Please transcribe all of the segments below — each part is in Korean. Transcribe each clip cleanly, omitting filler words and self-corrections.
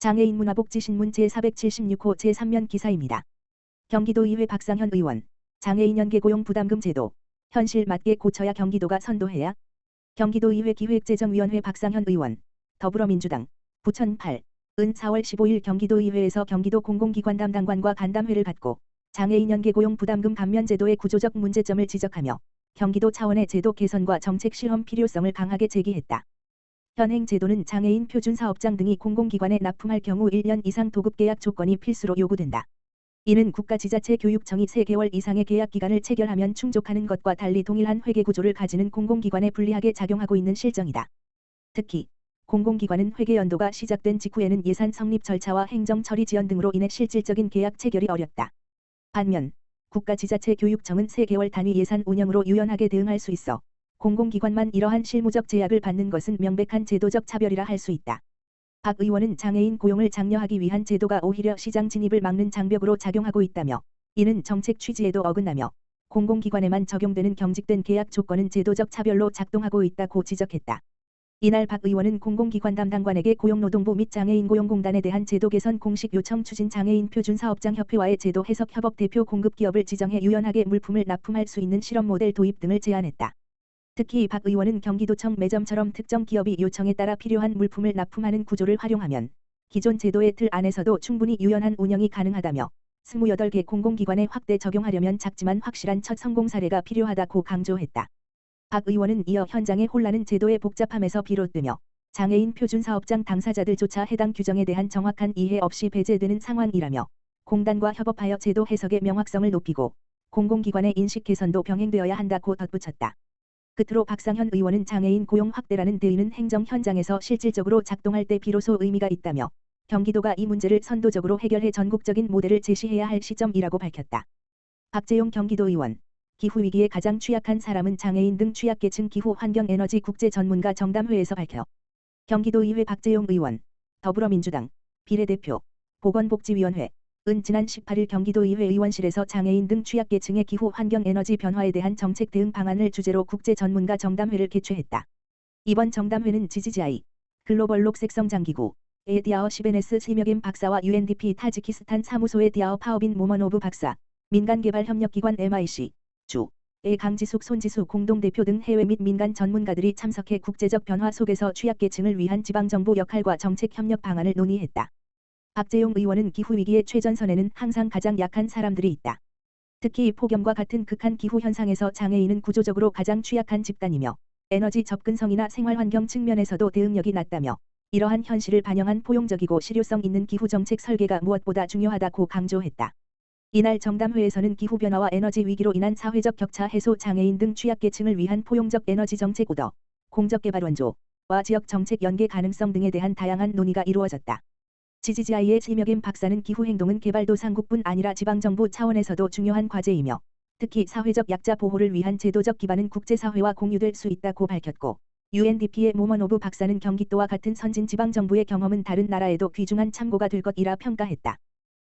장애인 문화복지신문 제476호 제3면 기사입니다. 경기도의회 박상현 의원, 장애인 연계고용 부담금 제도, 현실 맞게 고쳐야 경기도가 선도해야. 경기도의회 기획재정위원회 박상현 의원, 더불어민주당, 부천 8, 은 4월 15일 경기도의회에서 경기도 공공기관 담당관과 간담회를 갖고 장애인 연계고용 부담금 감면 제도의 구조적 문제점을 지적하며 경기도 차원의 제도 개선과 정책 실험 필요성을 강하게 제기했다. 현행 제도는 장애인 표준사업장 등이 공공기관에 납품할 경우 1년 이상 도급계약 조건이 필수로 요구된다. 이는 국가지자체 교육청이 3개월 이상의 계약기간을 체결하면 충족하는 것과 달리 동일한 회계구조를 가지는 공공기관에 불리하게 작용하고 있는 실정이다. 특히 공공기관은 회계연도가 시작된 직후에는 예산 성립 절차와 행정처리 지연 등으로 인해 실질적인 계약 체결이 어렵다. 반면 국가지자체 교육청은 3개월 단위 예산 운영으로 유연하게 대응할 수 있어 공공기관만 이러한 실무적 제약을 받는 것은 명백한 제도적 차별이라 할 수 있다. 박 의원은 장애인 고용을 장려하기 위한 제도가 오히려 시장 진입을 막는 장벽으로 작용하고 있다며 이는 정책 취지에도 어긋나며 공공기관에만 적용되는 경직된 계약 조건은 제도적 차별로 작동하고 있다고 지적했다. 이날 박 의원은 공공기관 담당관에게 고용노동부 및 장애인고용공단에 대한 제도 개선 공식 요청 추진 장애인 표준사업장협회와의 제도 해석 협업 대표 공급기업을 지정해 유연하게 물품을 납품할 수 있는 실험 모델 도입 등을 제안했다. 특히 박 의원은 경기도청 매점처럼 특정 기업이 요청에 따라 필요한 물품을 납품하는 구조를 활용하면 기존 제도의 틀 안에서도 충분히 유연한 운영이 가능하다며 28개 공공기관에 확대 적용하려면 작지만 확실한 첫 성공 사례가 필요하다고 강조했다. 박 의원은 이어 현장의 혼란은 제도의 복잡함에서 비롯되며 장애인 표준사업장 당사자들조차 해당 규정에 대한 정확한 이해 없이 배제되는 상황이라며 공단과 협업하여 제도 해석의 명확성을 높이고 공공기관의 인식 개선도 병행되어야 한다고 덧붙였다. 끝으로 박상현 의원은 장애인 고용 확대라는 대의는 행정 현장에서 실질적으로 작동할 때 비로소 의미가 있다며 경기도가 이 문제를 선도적으로 해결해 전국적인 모델을 제시해야 할 시점이라고 밝혔다. 박재용 경기도의원, 기후위기에 가장 취약한 사람은 장애인 등 취약계층 기후환경에너지 국제전문가 정담회에서 밝혀 경기도의회 박재용 의원, 더불어민주당, 비례대표, 보건복지위원회, 은 지난 18일 경기도의회 의원실에서 장애인 등 취약계층의 기후환경에너지 변화에 대한 정책 대응 방안을 주제로 국제전문가 정담회를 개최했다. 이번 정담회는 GGGI, 글로벌 녹색성장기구, 의 디아어 시베네스 시며김 박사와 UNDP 타지키스탄 사무소의 디아어 파어빈 모먼오브 박사, 민간개발협력기관 MIC, 의 강지숙 손지수 공동대표 등 해외 및 민간 전문가들이 참석해 국제적 변화 속에서 취약계층을 위한 지방정부 역할과 정책 협력 방안을 논의했다. 박재용 의원은 기후위기의 최전선에는 항상 가장 약한 사람들이 있다. 특히 폭염과 같은 극한 기후 현상에서 장애인은 구조적으로 가장 취약한 집단이며 에너지 접근성이나 생활환경 측면에서도 대응력이 낮다며 이러한 현실을 반영한 포용적이고 실효성 있는 기후정책 설계가 무엇보다 중요하다고 강조했다. 이날 정담회에서는 기후변화와 에너지 위기로 인한 사회적 격차 해소 장애인 등 취약계층을 위한 포용적 에너지 정책 오더, 공적개발 원조와 지역정책 연계 가능성 등에 대한 다양한 논의가 이루어졌다. GGGI의 시며김 박사는 기후행동은 개발도상국뿐 아니라 지방정부 차원에서도 중요한 과제이며 특히 사회적 약자 보호를 위한 제도적 기반은 국제사회와 공유될 수 있다고 밝혔고 UNDP의 모먼오브 박사는 경기도와 같은 선진 지방정부의 경험은 다른 나라에도 귀중한 참고가 될 것이라 평가했다.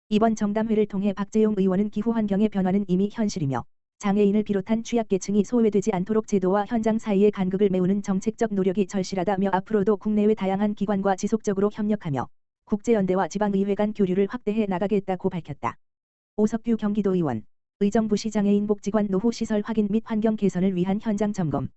이번 정담회를 통해 박재용 의원은 기후환경의 변화는 이미 현실이며 장애인을 비롯한 취약계층이 소외되지 않도록 제도와 현장 사이의 간극을 메우는 정책적 노력이 절실하다며 앞으로도 국내외 다양한 기관과 지속적으로 협력하며 국제연대와 지방의회 간 교류를 확대해 나가겠다고 밝혔다. 오석규 경기도의원, 의정부시 장애인 복지관 노후시설 확인 및 환경 개선을 위한 현장 점검.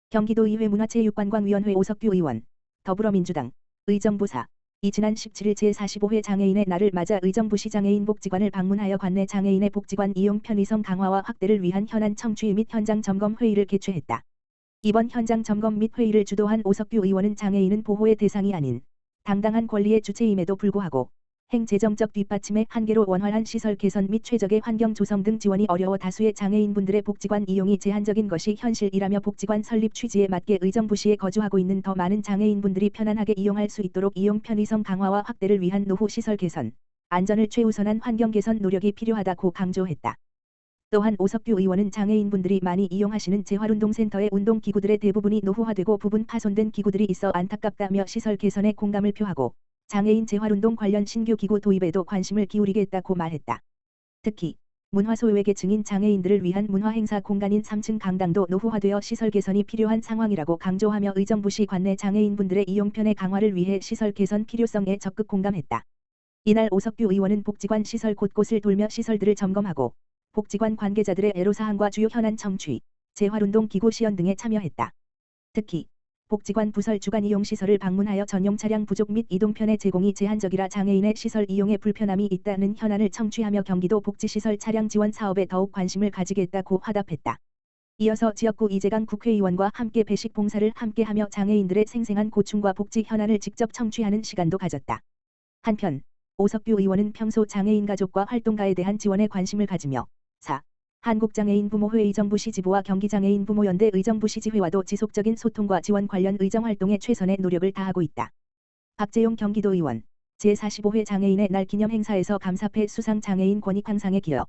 경기도의회 문화체육관광위원회 오석규 의원, 더불어민주당, 의정부사, 이 지난 17일 제45회 장애인의 날을 맞아 의정부시 장애인 복지관을 방문하여 관내 장애인의 복지관 이용 편의성 강화와 확대를 위한 현안 청취 및 현장 점검 회의를 개최했다. 이번 현장 점검 및 회의를 주도한 오석규 의원은 장애인은 보호의 대상이 아닌 당당한 권리의 주체임에도 불구하고 행재정적 뒷받침의 한계로 원활한 시설 개선 및 최적의 환경 조성 등 지원이 어려워 다수의 장애인분들의 복지관 이용이 제한적인 것이 현실이라며 복지관 설립 취지에 맞게 의정부시에 거주하고 있는 더 많은 장애인분들이 편안하게 이용할 수 있도록 이용 편의성 강화와 확대를 위한 노후 시설 개선, 안전을 최우선한 환경 개선 노력이 필요하다고 강조했다. 또한 오석규 의원은 장애인분들이 많이 이용하시는 재활운동센터의 운동기구들의 대부분이 노후화되고 부분 파손된 기구들이 있어 안타깝다며 시설 개선에 공감을 표하고 장애인 재활운동 관련 신규 기구 도입에도 관심을 기울이겠다고 말했다. 특히 문화 소외 계층인 장애인들을 위한 문화행사 공간인 3층 강당도 노후화되어 시설 개선이 필요한 상황이라고 강조하며 의정부시 관내 장애인분들의 이용 편의 강화를 위해 시설 개선 필요성에 적극 공감했다. 이날 오석규 의원은 복지관 시설 곳곳을 돌며 시설들을 점검하고 복지관 관계자들의 애로사항과 주요 현안 청취, 재활운동 기구 시연 등에 참여했다. 특히 복지관 부설 주간 이용 시설을 방문하여 전용 차량 부족 및 이동편의 제공이 제한적이라 장애인의 시설 이용에 불편함이 있다는 현안을 청취하며 경기도 복지시설 차량 지원 사업에 더욱 관심을 가지겠다고 화답했다. 이어서 지역구 이재강 국회의원과 함께 배식 봉사를 함께하며 장애인들의 생생한 고충과 복지 현안을 직접 청취하는 시간도 가졌다. 한편 오석규 의원은 평소 장애인 가족과 활동가에 대한 지원에 관심을 가지며 4. 한국장애인부모회 의정부시 지부와 경기장애인부모연대 의정부시 지회와도 지속적인 소통과 지원 관련 의정활동에 최선의 노력을 다하고 있다. 박재용 경기도 의원 제45회 장애인의 날 기념 행사에서 감사패 수상 장애인 권익항상에 기여.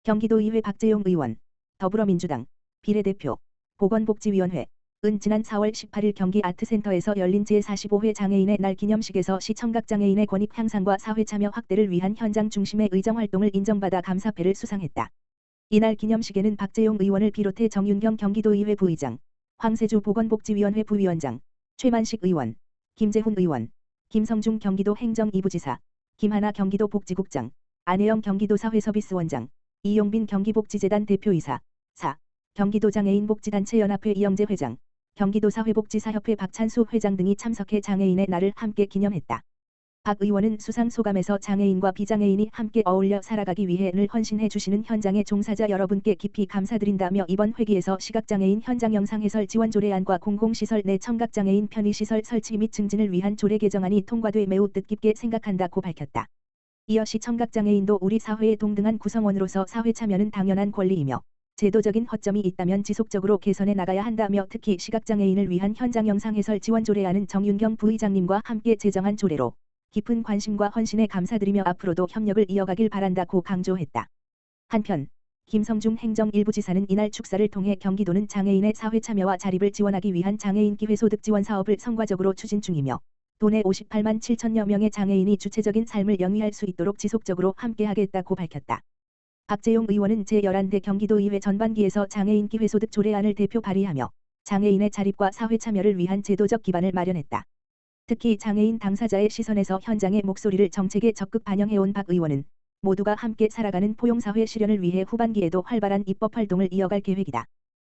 경기도의회 박재용 의원 더불어민주당 비례대표 보건복지위원회 은 지난 4월 18일 경기 아트센터에서 열린 제45회 장애인의 날 기념식에서 시청각장애인의 권익 향상과 사회 참여 확대를 위한 현장 중심의 의정활동을 인정받아 감사패를 수상했다. 이날 기념식에는 박재용 의원을 비롯해 정윤경 경기도의회 부의장, 황세주 보건복지위원회 부위원장, 최만식 의원, 김재훈 의원, 김성중 경기도 행정2부지사, 김하나 경기도 복지국장, 안혜영 경기도 사회서비스원장, 이용빈 경기복지재단 대표이사, 4. 경기도 장애인복지단체 연합회 이영재 회장, 경기도 사회복지사협회 박찬수 회장 등이 참석해 장애인의 날을 함께 기념했다. 박 의원은 수상 소감에서 장애인과 비장애인이 함께 어울려 살아가기 위해 늘 헌신해 주시는 현장의 종사자 여러분께 깊이 감사드린다며 이번 회기에서 시각장애인 현장 영상 해설 지원 조례안과 공공시설 내 청각장애인 편의시설 설치 및 증진을 위한 조례 개정안이 통과돼 매우 뜻깊게 생각한다고 밝혔다. 이어 시청각장애인도 우리 사회의 동등한 구성원으로서 사회 참여는 당연한 권리이며 제도적인 허점이 있다면 지속적으로 개선해 나가야 한다며 특히 시각장애인을 위한 현장 영상 해설 지원 조례안은 정윤경 부의장님과 함께 제정한 조례로 깊은 관심과 헌신에 감사드리며 앞으로도 협력을 이어가길 바란다고 강조했다. 한편 김성중 행정1부지사는 이날 축사를 통해 경기도는 장애인의 사회 참여와 자립을 지원하기 위한 장애인 기회소득 지원 사업을 성과적으로 추진 중이며 도내 58만 7천여 명의 장애인이 주체적인 삶을 영위할 수 있도록 지속적으로 함께하겠다고 밝혔다. 박재용 의원은 제11대 경기도의회 전반기에서 장애인 기회소득 조례안을 대표 발의하며 장애인의 자립과 사회 참여를 위한 제도적 기반을 마련했다. 특히 장애인 당사자의 시선에서 현장의 목소리를 정책에 적극 반영해온 박 의원은 모두가 함께 살아가는 포용사회 실현을 위해 후반기에도 활발한 입법 활동을 이어갈 계획이다.